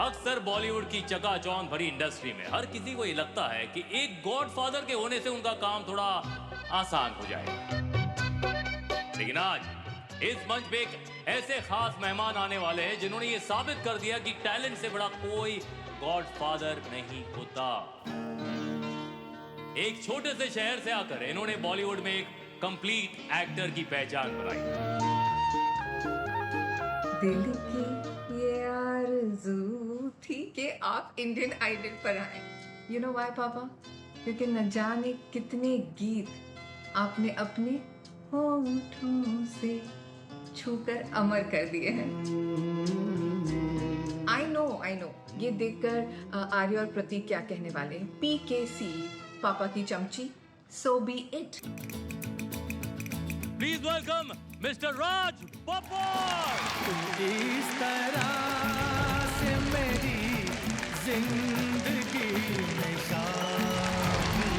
अक्सर बॉलीवुड की चकाचौंध भरी इंडस्ट्री में हर किसी को ये लगता है कि एक गॉडफादर के होने से उनका काम थोड़ा आसान हो जाएगा। लेकिन आज इस मंच पे एक ऐसे खास मेहमान आने वाले हैं जिन्होंने ये साबित कर दिया कि टैलेंट से बड़ा कोई गॉडफादर नहीं होता। एक छोटे से शहर से आकर इन्होंने बॉलीवुड में एक कंप्लीट एक्टर की पहचान बनाई। दिल की ये आरज़ू थी कि आप इंडियन आइडल पर आए। यू नो व्हाई पापा? क्योंकि न जाने कितने गीत आपने अपने होठों से छूकर अमर कर दिए हैं। आई नो ये देखकर आर्य और प्रतीक क्या कहने वाले हैं। PKC, पापा की चमची, so be it। Please welcome mister Raj Babbar. इस तरह से मेरी जिंदगी में शामिल,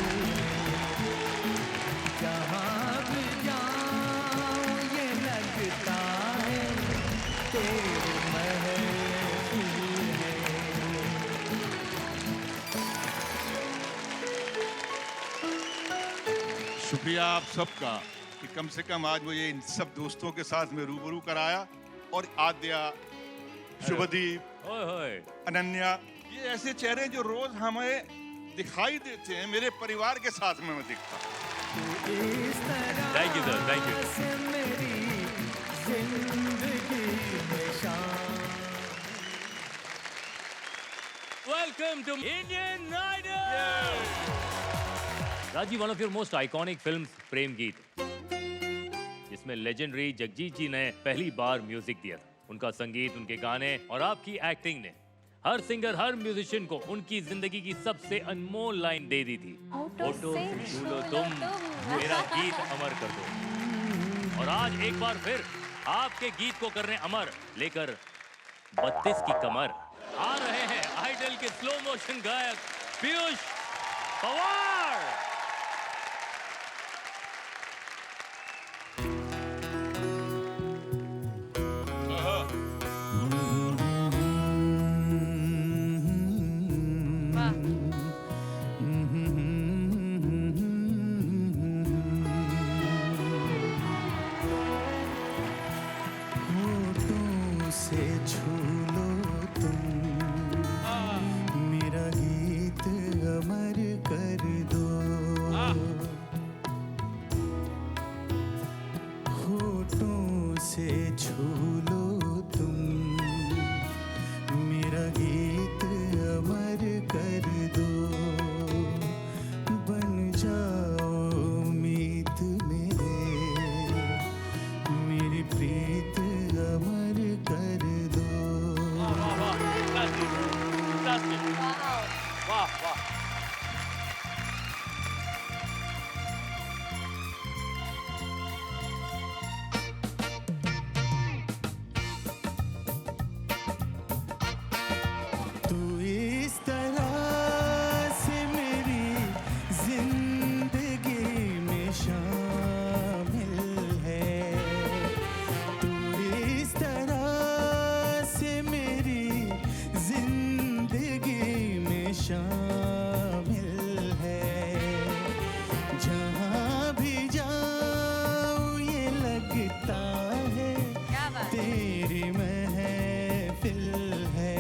जहाँ भी जाऊँ ये लगता है तेरे महफिल है। शुक्रिया आप सबका कि कम से कम आज मुझे इन सब दोस्तों के साथ में रूबरू कराया। और आद्या, शुभदीप, अनन्या, ये ऐसे चेहरे जो रोज हमें दिखाई देते हैं, मेरे परिवार के साथ में मैं दिखता हूँ। Thank you sir, thank you. Welcome to Indian idol. Raji, one of your most iconic films Prem Geet, जिसमें लेजेंडरी जगजीत जी ने पहली बार म्यूजिक दिया था। उनका संगीत, उनके गाने और आपकी एक्टिंग ने हर सिंगर, हर म्यूजिशियन को उनकी जिंदगी की सबसे अनमोल लाइन दे दी थी। होठों से छू लो तुम, मेरा गीत अमर कर दो। और आज एक बार फिर आपके गीत को करने अमर लेकर 32 की कमर आ रहे हैं आइडल के स्लो मोशन गायक पीयूष पवार। से छू लो तुम, मेरा गीत अमर कर दो। होठों से छू लो तुम, मेरा गीत अमर कर दो। बन जाओ मीत मेरी प्रीत अमर कर दो। वाह वाह। तू इस तरह से मेरी जिंदगी में शामिल है। तू इस तरह से मेरी जिंदगी में शामिल है। जहाँ भी जाऊँ ये लगता है तेरी महफिल है।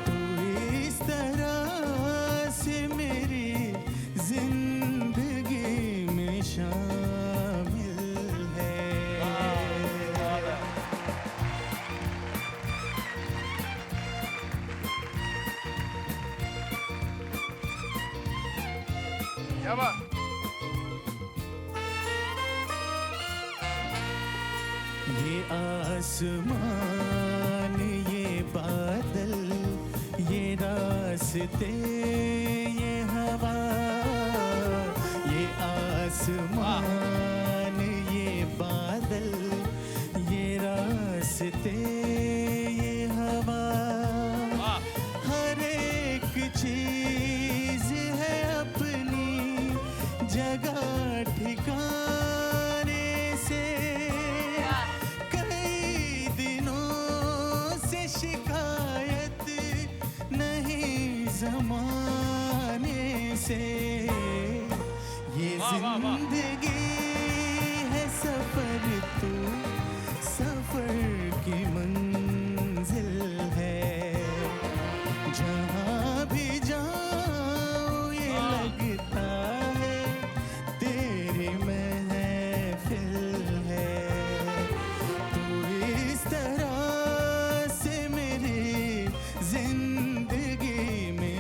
तू इस तरह से मेरी जिंदगी में शामिल है। क्या बात? ये आसमान, ये बादल, ये रास्ते, ये हवा। ये आसमान, ये बादल, ये रास्ते, ये हवा। हर एक चीज है अपनी जगह ठिकाने से। कई दिनों से शिकायत जिंदगी है सफर, तू सफर की मंजिल है। जहाँ भी जाऊँ ये लगता है तेरी महफिल है। तू इस तरह से मेरी जिंदगी में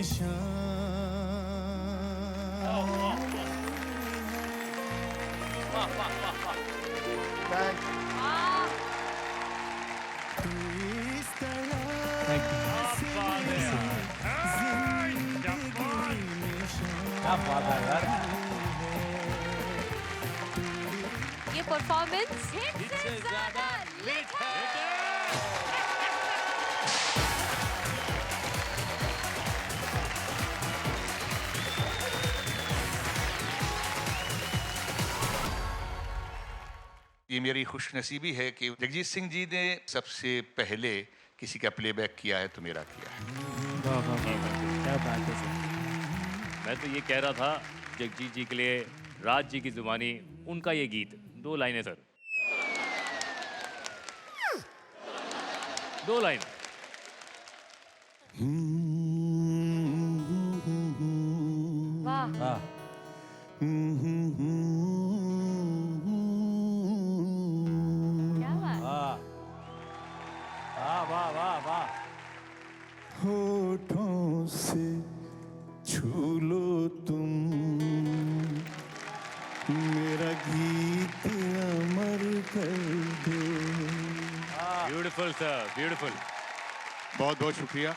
क्या बात है यार। ये परफॉर्मेंस हिट से ज्यादा लिट है। ये मेरी खुशनसीबी है कि जगजीत सिंह जी ने सबसे पहले किसी का प्लेबैक किया है तो मेरा किया है। क्या बात है सर। मैं तो ये कह रहा था जगजीत जी के लिए राज जी की जुबानी उनका ये गीत, 2 लाइनें सर, 2 लाइन। वाह क्या बात। वाह वाह वाह। होठों से छू लो तुम मेरा गीत अमर कर दो। Beautiful sir, beautiful. बहुत बहुत शुक्रिया।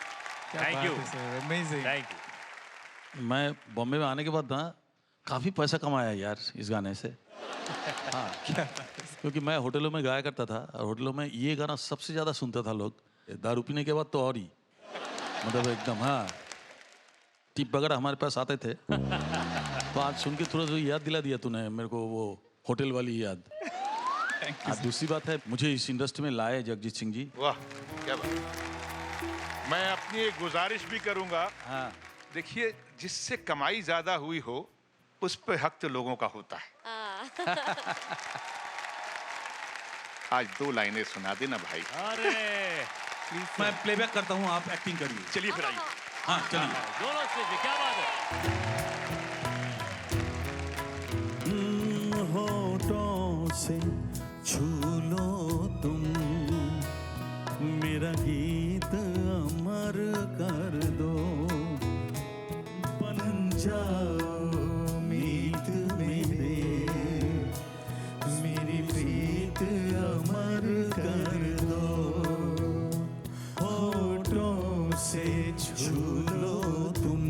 Thank you, amazing. Thank you. मैं बॉम्बे में आने के बाद ना काफ़ी पैसा कमाया यार इस गाने से। हाँ, क्योंकि मैं होटलों में गाया करता था और होटलों में ये गाना सबसे ज़्यादा सुनता था लोग। दारू पीने के बाद तो और ही मतलब एकदम। हाँ, टिप वगैरह हमारे पास आते थे। तो आज सुन के थोड़ा सा याद दिला दिया तूने मेरे को, वो होटल वाली याद। दूसरी बात है, मुझे इस इंडस्ट्री में लाए जगजीत सिंह जी। वाह क्या बात। मैं अपनी एक गुजारिश भी करूंगा। हाँ, देखिए, जिससे कमाई ज्यादा हुई हो उस पे हक तो लोगों का होता है। आज 2 लाइनें सुना देना भाई। अरे मैं प्लेबैक करता हूँ, आप एक्टिंग करिए। चलिए फिर आइए। हाँ चलिए। दोनों स्टेज पे, क्या बात है। होठों से छू लो तुम मेरा गीत अमर कर दो। बन जाओ मीत मेरे मेरी प्रीत अमर कर दो। होठों से छू लो तुम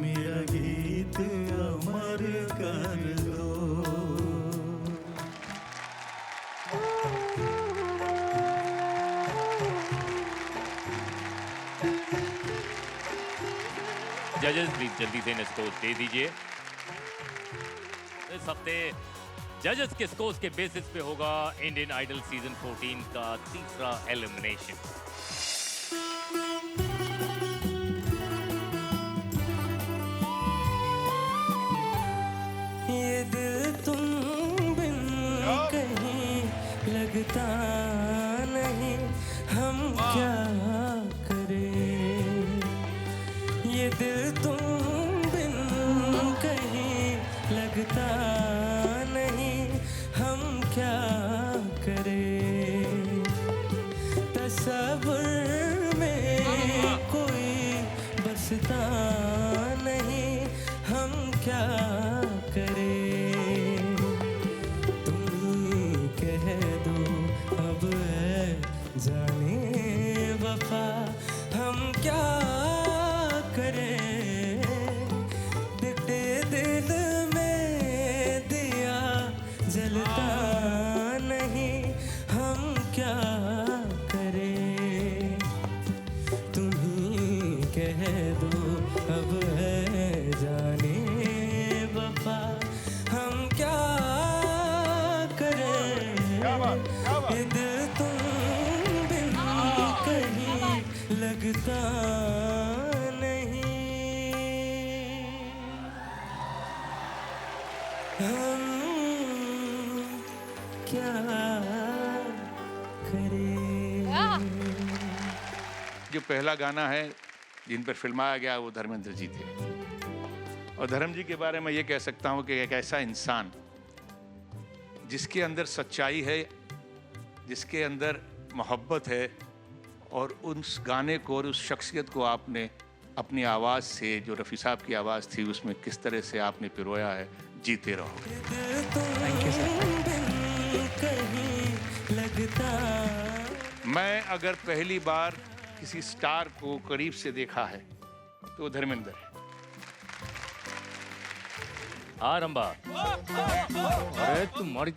मेरा गीत अमर कर दो। जजेस प्लीज जल्दी से इन स्कोर्स दे दीजिए। इस हफ्ते जजेस के स्कोर्स के बेसिस पे होगा इंडियन आइडल सीजन 14 का तीसरा एलिमिनेशन। ये दिल तुम बिन कहीं लगता नहीं, हम क्या करें। ये दिल तुम बिन कहीं लगता नहीं, हम क्या करें। तसव्वुर में कोई बसता नहीं, हम क्या करें। तुम ही कह दो अब है जाने वफा, हम क्या करें। दिखते दिल में दिया जलता नहीं, हम क्या करें। तुम ही कह दो अब है जाने वफा, हम क्या करें। ये दिल तुम बिन कहीं लगता नहीं। हम क्या करें। जो पहला गाना है जिन पर फिल्माया गया वो धर्मेंद्र जी थे। और धर्म जी के बारे में ये कह सकता हूँ कि एक ऐसा इंसान जिसके अंदर सच्चाई है, जिसके अंदर मोहब्बत है, और उस गाने को और उस शख्सियत को आपने अपनी आवाज़ से, जो रफ़ी साहब की आवाज़ थी, उसमें किस तरह से आपने पिरोया है। जीते रहो। मैं अगर पहली बार किसी स्टार को करीब से देखा है तो धर्मेंद्र है। रंबा, अरे तुम्हारी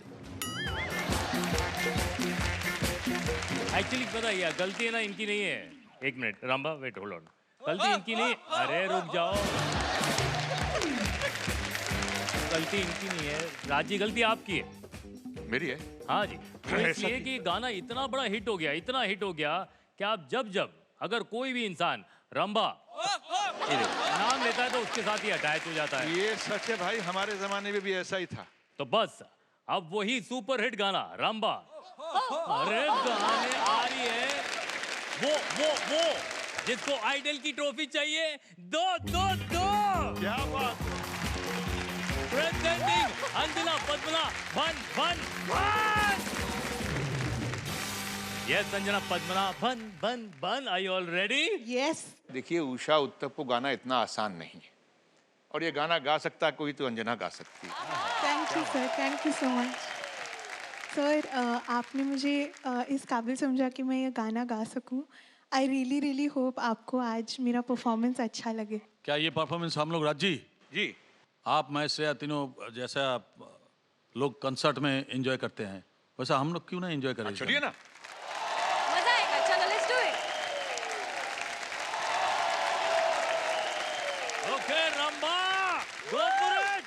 एक्चुअली पता है गलती है ना इनकी नहीं है। एक मिनट रंबा, वेट होल्ड ऑन, गलती इनकी नहीं। अरे रुक जाओ, गलती इनकी नहीं है राजी, गलती आपकी है। मेरी है? हाँ जी। तो इसलिए कि गाना इतना बड़ा हिट हो गया, इतना हिट हो गया कि आप जब अगर कोई भी इंसान रंबा नाम लेता है तो उसके साथ ही अटैच हो जाता है। ये सच है भाई, हमारे जमाने में भी ऐसा ही था। तो बस अब वही सुपर हिट गाना रंबा, अरे गाने आ रही है वो जिसको आइडल की ट्रॉफी चाहिए। दो क्या बात। Presenting Anjana Padmanabhan. Yes Sanjana Padmanabhan, are you all ready? Yes. देखिए उषा उत्तप को गाना इतना आसान नहीं है, और ये गाना गा सकता कोई तो अंजना गा सकती है। Thank you sir, thank you so much sir. आपने मुझे इस काबिल समझा कि मैं ये गाना गा सकूं। आई रियली होप आपको आज मेरा परफॉर्मेंस अच्छा लगे। क्या ये परफॉर्मेंस हम लोग राजी जी, आप, मैं से तीनों जैसा लोग कंसर्ट में एंजॉय करते हैं वैसा हम लोग क्यों ना एंजॉय करें? चलिए ना। मजा आएगा, चलो let's do it. Okay Rambha, go for it.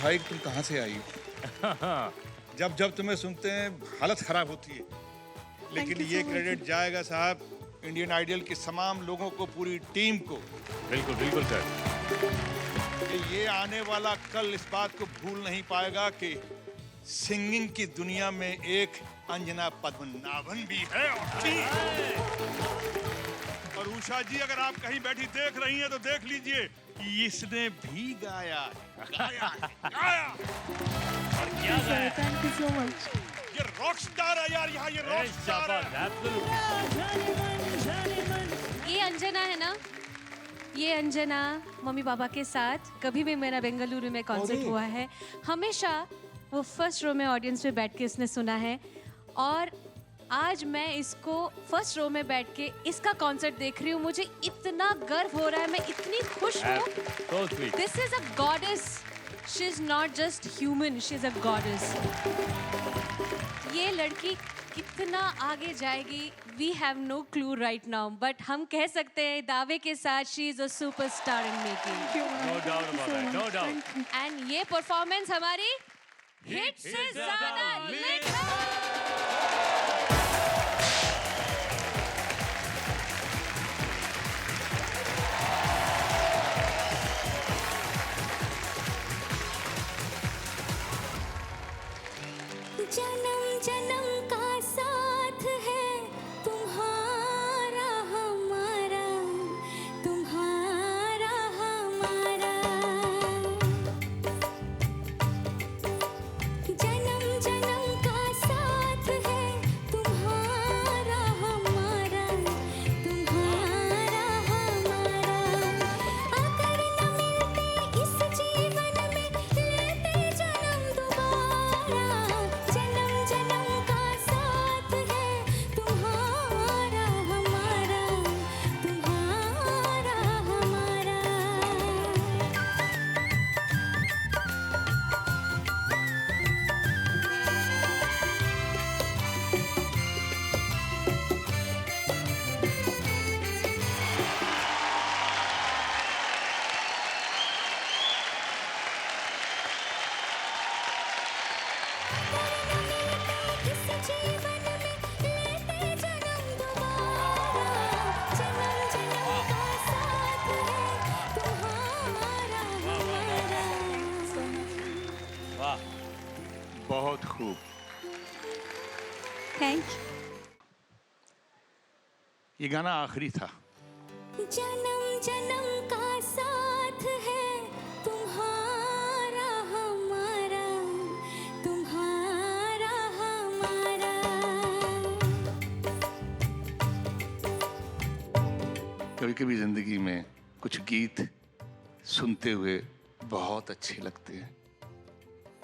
भाई तुम कहाँ से आई? जब जब तुम्हें सुनते हैं हालत खराब होती है, लेकिन you ये so much. क्रेडिट जाएगा साहब इंडियन आइडल के तमाम लोगों को, पूरी टीम को। बिल्कुल बिल्कुल सर। कि ये आने वाला कल इस बात को भूल नहीं पाएगा कि सिंगिंग की दुनिया में एक अंजना पद्मनाभन भी है और उषा जी अगर आप कहीं बैठी देख रही हैं तो देख लीजिए इसने भी गाया गाया। और क्या गाया? Thank you so much. ये रॉक स्टार है यार, यहाँ ये रॉक स्टार है। ये अंजना है ना, ये अंजना मम्मी पापा के साथ कभी भी मेरा बेंगलुरु में कॉन्सर्ट हुआ है, हमेशा वो फर्स्ट रो में ऑडियंस में बैठ के इसने सुना है। और आज मैं इसको फर्स्ट रो में बैठ के इसका कॉन्सर्ट देख रही हूँ, मुझे इतना गर्व हो रहा है, मैं इतनी खुश हूँ। So sweet. This is a goddess, she is not just human, she is a goddess. ये लड़की कितना आगे जाएगी, we have no clue right now, but हम कह सकते हैं दावे के साथ she is a superstar in making. No doubt about that, no doubt. And ये परफॉर्मेंस हमारी हिट से ज्यादा लिट है। जन्म जन्म का साथ है तुम्हारा हमारा, तुम्हारा हमारा। जन्म जन्म का साथ है तुम्हारा हमारा, तुम्हारा हमारा। अगर न मिलते इस जीवन में लेते जन्म दोबारा। जन्म जन्म का साथ है तुम्हारा हमारा, तुम्हारा हमारा। इस जीवन में लेते जन्म दोबारा। जन्म जन्म का साथ है तुम्हारा हमारा। वाह, बहुत खूब। Thank you. ये गाना आखिरी था। जन्म जन्म का साथ है तुम्हारा हमारा, तुम्हारा हमारा। कभी कभी जिंदगी में कुछ गीत सुनते हुए बहुत अच्छे लगते हैं,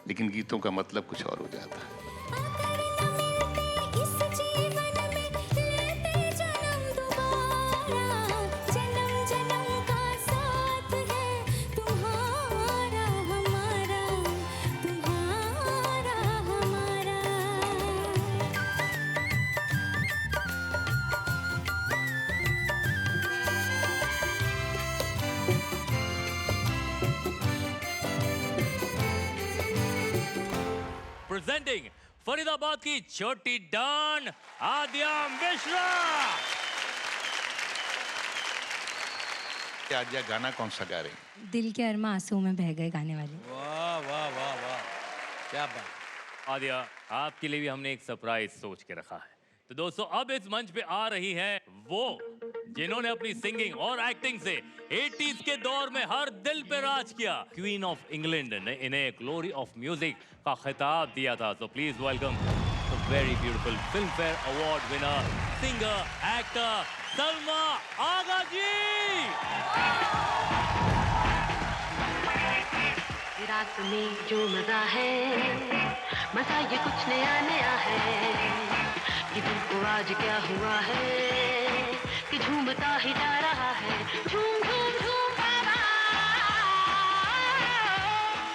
लेकिन गीतों का मतलब कुछ और हो जाता है। अगर न मिलते इस जीवन में लेते जन्म दोबारा। जन्म जन्म का साथ है तुम्हारा हमारा, तुम्हारा हमारा। Presenting फरीदाबाद की छोटी डॉन आद्या मिश्रा। आज यह गाना कौन सा गा रही हैं? दिल के अरमा आंसू में बह गए गाने वाले। वाह वाह वाह वाह, क्या बात। आद्या, आपके लिए भी हमने एक सरप्राइज सोच के रखा है। तो दोस्तों, अब इस मंच पे आ रही हैं वो जिन्होंने अपनी सिंगिंग और एक्टिंग से 80s के दौर में हर दिल पे राज किया। क्वीन ऑफ इंग्लैंड ने इन्हें ग्लोरी ऑफ म्यूजिक का खिताब दिया था। तो please welcome the very beautiful Filmfare award winner, singer, actor Salma Agha ji. रात में जो मजा है, मजा ये कुछ नया नया है। ये दिल को आज क्या हुआ है कि झूमता ही जा रहा है। झूम झूम झूम बाबा।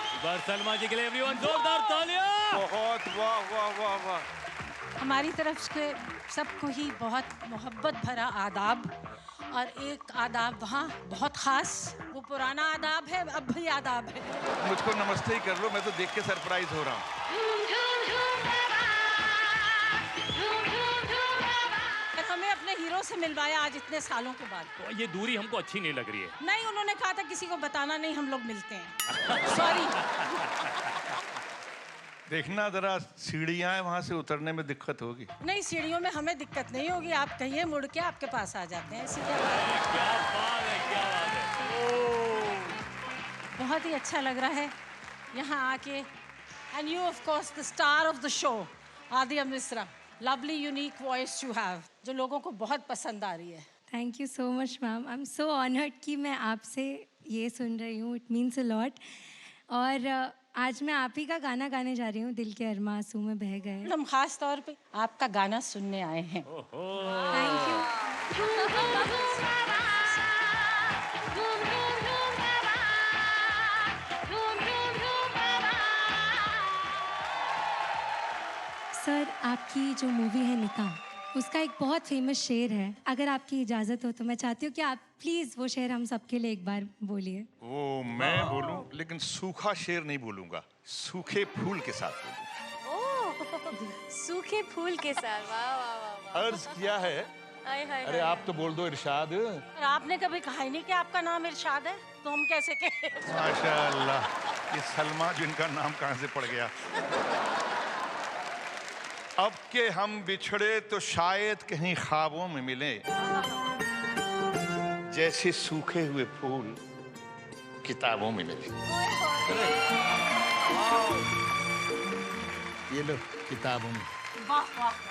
एक बार सलमा जी के लिए एवरीवन जोरदार तालियां। बहुत वाह वाह वाह वाह। हमारी तरफ से सबको ही बहुत मोहब्बत भरा आदाब, और एक आदाब वहाँ बहुत ख़ास, वो पुराना आदाब है, अब भी आदाब है। मुझको नमस्ते ही कर लो, मैं तो देख के सरप्राइज हो रहा हूँ। हमें अपने हीरो से मिलवाया आज इतने सालों के बाद। तो ये दूरी हमको अच्छी नहीं लग रही है। नहीं, उन्होंने कहा था किसी को बताना नहीं, हम लोग मिलते हैं। सॉरी। देखना जरा, सीढ़ियाँ हैं, वहाँ से उतरने में दिक्कत होगी। नहीं, सीढ़ियों में हमें दिक्कत नहीं होगी, आप कहिए, मुड़ के आपके पास आ जाते हैं। ऐसी क्या बात है? क्या बात है, क्या बात है। बहुत ही अच्छा लग रहा है यहाँ आके। And you of course the star of the show, Adiya Mishra. Lovely unique voice you have, जो लोगों को बहुत पसंद आ रही है। Thank you so much ma'am, I am so honoured कि मैं आपसे ये सुन रही हूँ, इट मीन्स अ लॉट। और आज मैं आप ही का गाना गाने जा रही हूँ, दिल के अरमा आंसू में बह गए। हम खास तौर पे आपका गाना सुनने आए हैं। Thank you. सर, आपकी जो मूवी है निकाह, उसका एक बहुत फेमस शेर है। अगर आपकी इजाज़त हो तो मैं चाहती हूँ कि आप प्लीज़ वो शेर हम सबके लिए एक बार बोलिए। वो मैं बोलूं, लेकिन सूखा शेर नहीं बोलूंगा, सूखे फूल के साथ बोलूंगा। सूखे फूल के साथ, वाह वाह वाह। अर्ज किया है। अरे आप तो बोल दो इरशाद। आपने कभी कहा ही नहीं कि आपका नाम इरशाद है, तो हम कैसे कहें? माशाअल्लाह, ये सलमा जिनका नाम कहाँ से पड़ गया। अब के हम बिछड़े तो शायद कहीं ख्वाबों में मिले, जैसे सूखे हुए फूल किताबों में मिले। ये लो किताबों में। वाह वाह वाह।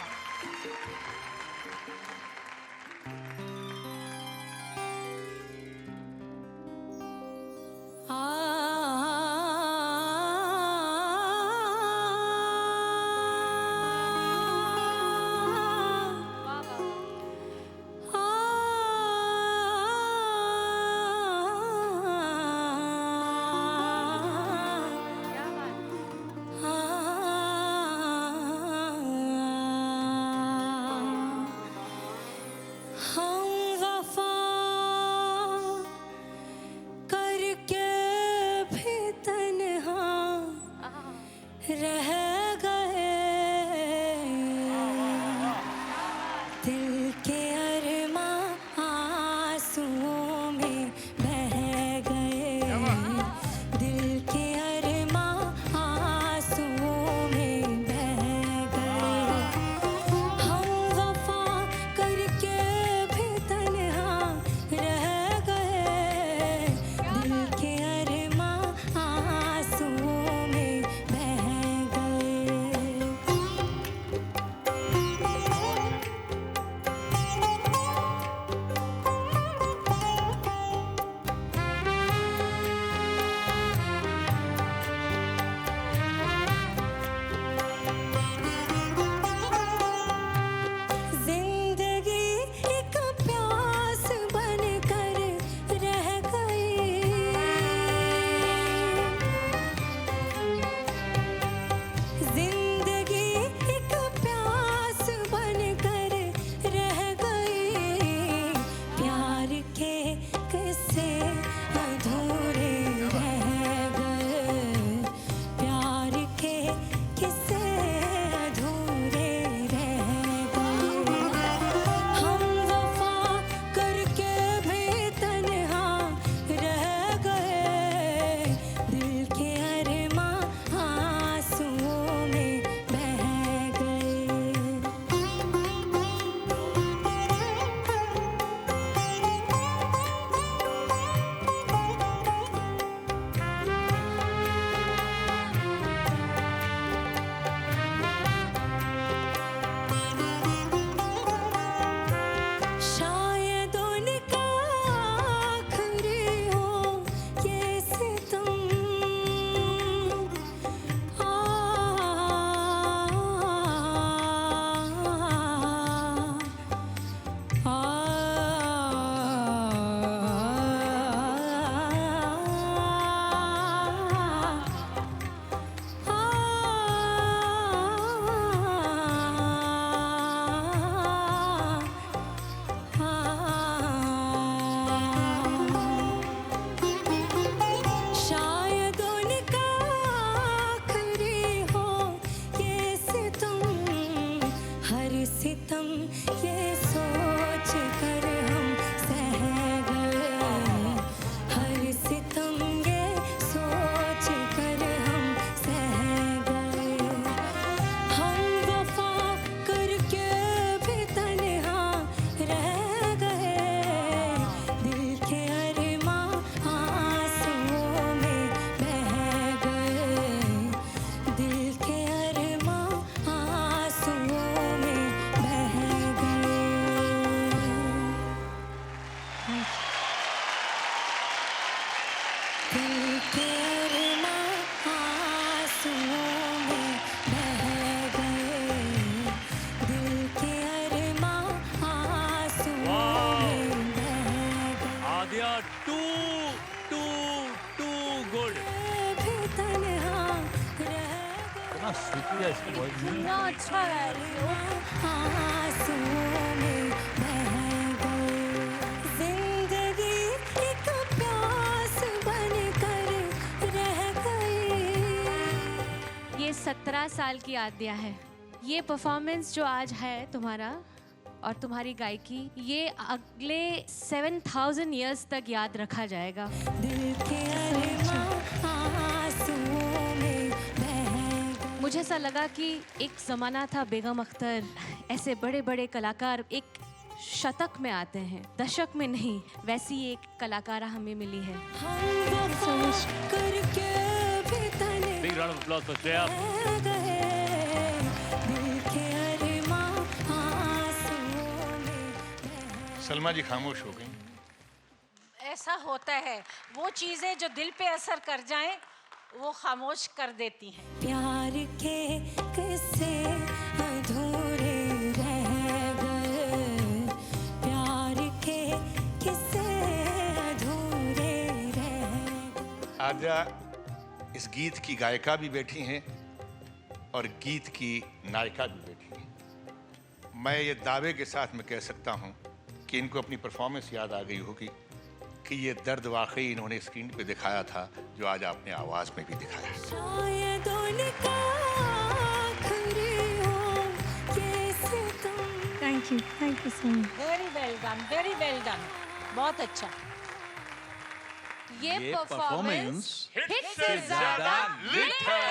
सितम ये सोच कर हम सह गए, हर सितम ये सोच कर हम सह गए। हम वफा करके भी तन्हा रह गए, दिल के अरमां आंसुओं में बह गए, दिल के अरमां आंसुओं में बह गए। दिल के अरमां आंसुओं में बह गए, दिल के अरमां आंसुओं में बह गए। आद्या टू गुड। भी तन्हा रह इतना स्वीटी है इसकी वॉइस। इतना अच्छा है। आंसुओं में बह गए। जिंदगी एक प्यास बनकर रह गई। ये 17 साल की आद्या है। ये परफॉर्मेंस जो आज है तुम्हारा और तुम्हारी गायकी, ये अगले 7000 ईयर्स तक याद रखा जाएगा। दिल के अरमां आंसुओं में बह गए। मुझे ऐसा लगा कि एक ज़माना था बेगम अख्तर, ऐसे बड़े बड़े कलाकार एक शतक में आते हैं, दशक में नहीं। वैसी एक कलाकारा हमें मिली है। हम वफा करके भी तन्हा big round of applause for Shreya. रह गए, दिल के अरमां आंसुओं में सलमा जी खामोश हो गई। ऐसा होता है, वो चीज़ें जो दिल पे असर कर जाएं वो खामोश कर देती हैं। प्यार के किस्से अधूरे रह गए, प्यार के किस्से अधूरे रह गए। आद्या इस गीत की गायिका भी बैठी हैं और गीत की नायिका भी बैठी हैं। मैं ये दावे के साथ मैं कह सकता हूँ कि इनको अपनी परफॉर्मेंस याद आ गई होगी कि ये दर्द वाकई इन्होंने स्क्रीन पे दिखाया था जो आज आपने आवाज़ में भी दिखाया। शायद उनका आखिरी हो ये सितम। Thank you so much. Very well done, बहुत अच्छा। ये परफॉर्मेंस परफॉर्मेंस हिट से ज्यादा लिट है।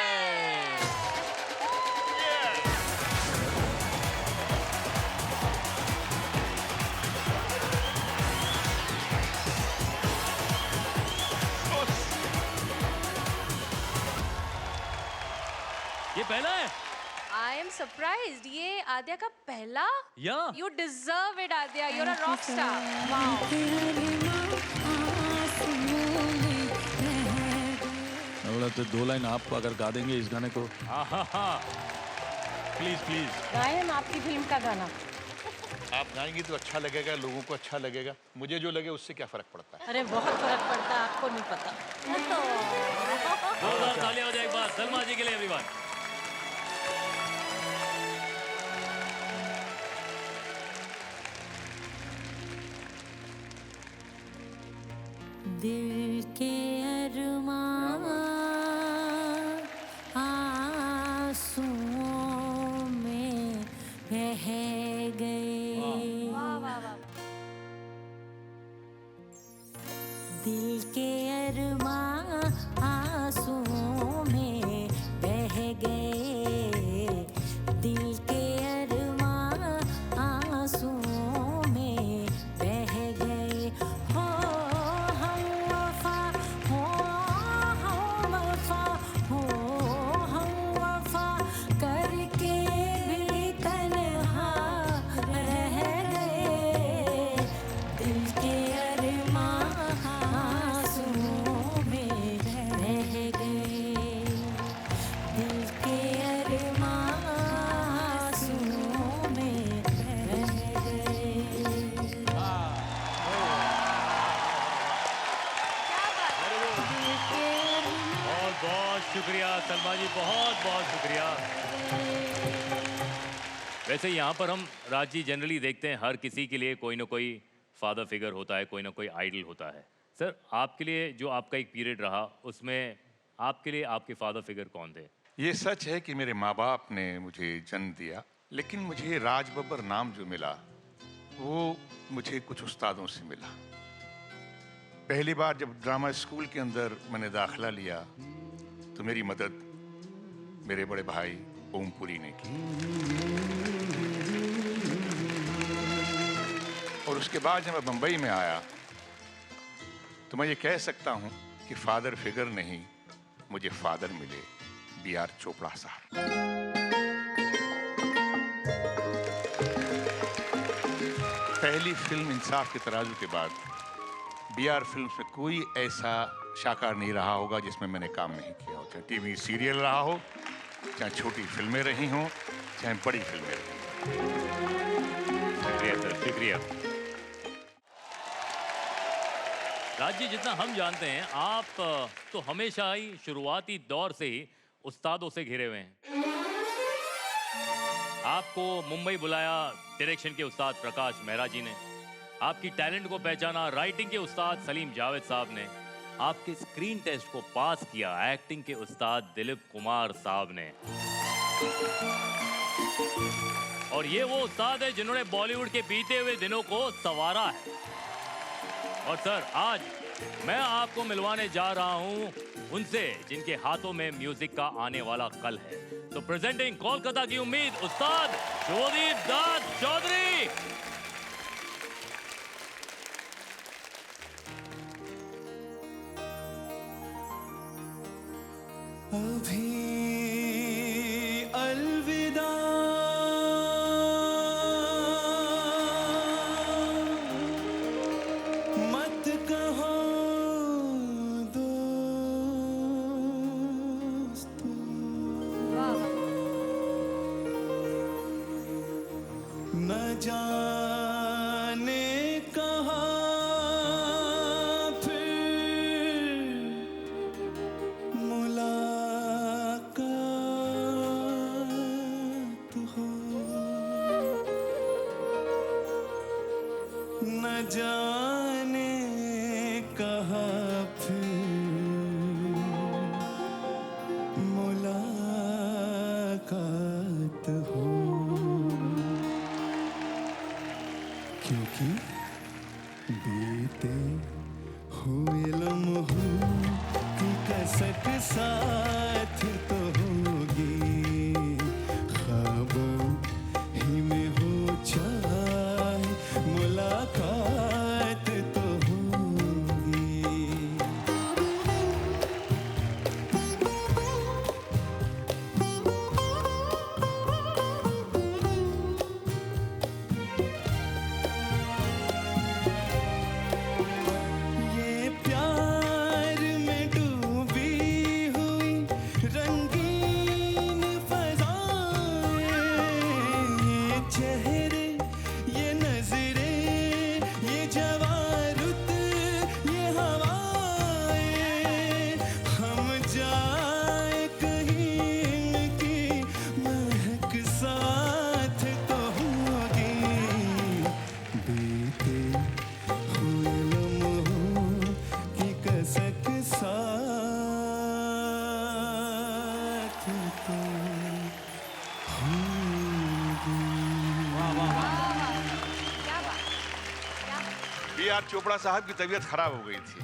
ये पहला है। I am surprised. ये आद्या का पहला। या you deserve it Aadya, you are a rock star. Wow. मैं बोला तो 2 लाइन आप अगर गा देंगे इस गाने को। Please please. गाएं हम आपकी फिल्म का गाना। आप गाएंगी तो अच्छा लगेगा, लोगों को अच्छा लगेगा, मुझे जो लगे उससे क्या फर्क पड़ता है। अरे बहुत फर्क पड़ता है, आपको नहीं पता। जोरदार तालियां हो जाए एक बार सलमा जी के लिए एवरीवन। दिल के अरमां आंसुओं में बह गए, दिल के अरमां आंसुओं में बह गए, दिल के अरमां आंसुओं में बह गए। हो हम वफा, हो हम वफा, हो हम वफा करके भी तन्हा रह गए, दिल के अरमां आंसुओं में बह गए, दिल के अरमां आंसुओं में बह गए। बहुत बहुत शुक्रिया सलमा जी, बहुत बहुत शुक्रिया। वैसे यहाँ पर हम राज जी जनरली देखते हैं हर किसी के लिए कोई ना कोई फादर फिगर होता है, कोई ना कोई आइडल होता है। सर आपके लिए जो आपका एक पीरियड रहा उसमें आपके लिए आपके फादर फिगर कौन थे? ये सच है कि मेरे माँ बाप ने मुझे जन्म दिया, लेकिन मुझे राज बब्बर नाम जो मिला वो मुझे कुछ उस्तादों से मिला। पहली बार जब ड्रामा स्कूल के अंदर मैंने दाखिला लिया तो मेरी मदद मेरे बड़े भाई ओमपुरी ने की, और उसके बाद जब मैं बंबई में आया तो मैं ये कह सकता हूँ कि फादर फिगर नहीं, मुझे फादर मिले B.R. चोपड़ा साहब। पहली फिल्म इंसाफ के तराजू के बाद B.R. फिल्म्स में कोई ऐसा शाकार नहीं रहा होगा जिसमें मैंने काम नहीं किया हो, चाहे टीवी सीरियल रहा हो, चाहे छोटी फिल्में रही हों, चाहे बड़ी फिल्में रही हों। शुक्रिया सर, शुक्रिया। राज जी, जितना हम जानते हैं आप तो हमेशा ही शुरुआती दौर से ही उस्तादों से घिरे हुए हैं। आपको मुंबई बुलाया डायरेक्शन के उस्ताद प्रकाश मेहरा जी ने, आपकी टैलेंट को पहचाना राइटिंग के उस्ताद सलीम जावेद साहब ने, आपके स्क्रीन टेस्ट को पास किया एक्टिंग के उस्ताद दिलीप कुमार साहब ने, और ये वो उस्ताद है जिन्होंने बॉलीवुड के बीते हुए दिनों को संवारा है। और सर, आज मैं आपको मिलवाने जा रहा हूं उनसे जिनके हाथों में म्यूजिक का आने वाला कल है। तो प्रेजेंटिंग कोलकाता की उम्मीद उस्ताद शुभदीप दास चौधरी। अभी अलविदा मत कहो दोस्तों, न जाने कहाँ फिर मुलाकात हो, न जाने कहाँ फिर मुलाकात हो, क्योंकि बीते हुए लम्हों की कसक साथ तो होगी, ख्वाबों ही में हो चाहे मुलाकात तो होगी। ये प्यार में डूबी हुई रंगीन फ़ज़ाएं, ये चेहरे, ये नज़रें, ये जवारुत, ये हवाएं, हम जाए कहीं इनकी महक साथ तो होगी, बीते हुए लम्हों की कसक साथ तो होगी। B.R. चोपड़ा साहब की तबीयत खराब हो गई थी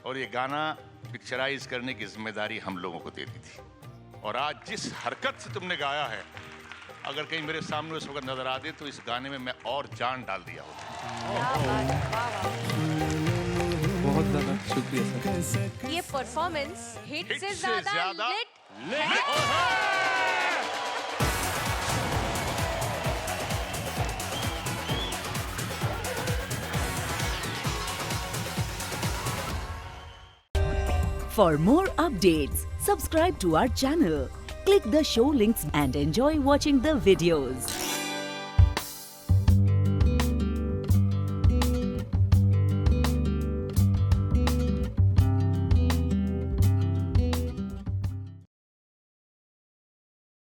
और ये गाना पिक्चराइज करने की जिम्मेदारी हम लोगों को दे दी थी, और आज जिस हरकत से तुमने गाया है, अगर कहीं मेरे सामने उस वक्त नजर आते तो इस गाने में मैं और जान डाल दिया होता। बहुत ज़्यादा शुक्रिया सर। ये परफॉर्मेंस हिट से ज्यादा lit For more updates, subscribe to our channel, click the show links and enjoy watching the videos.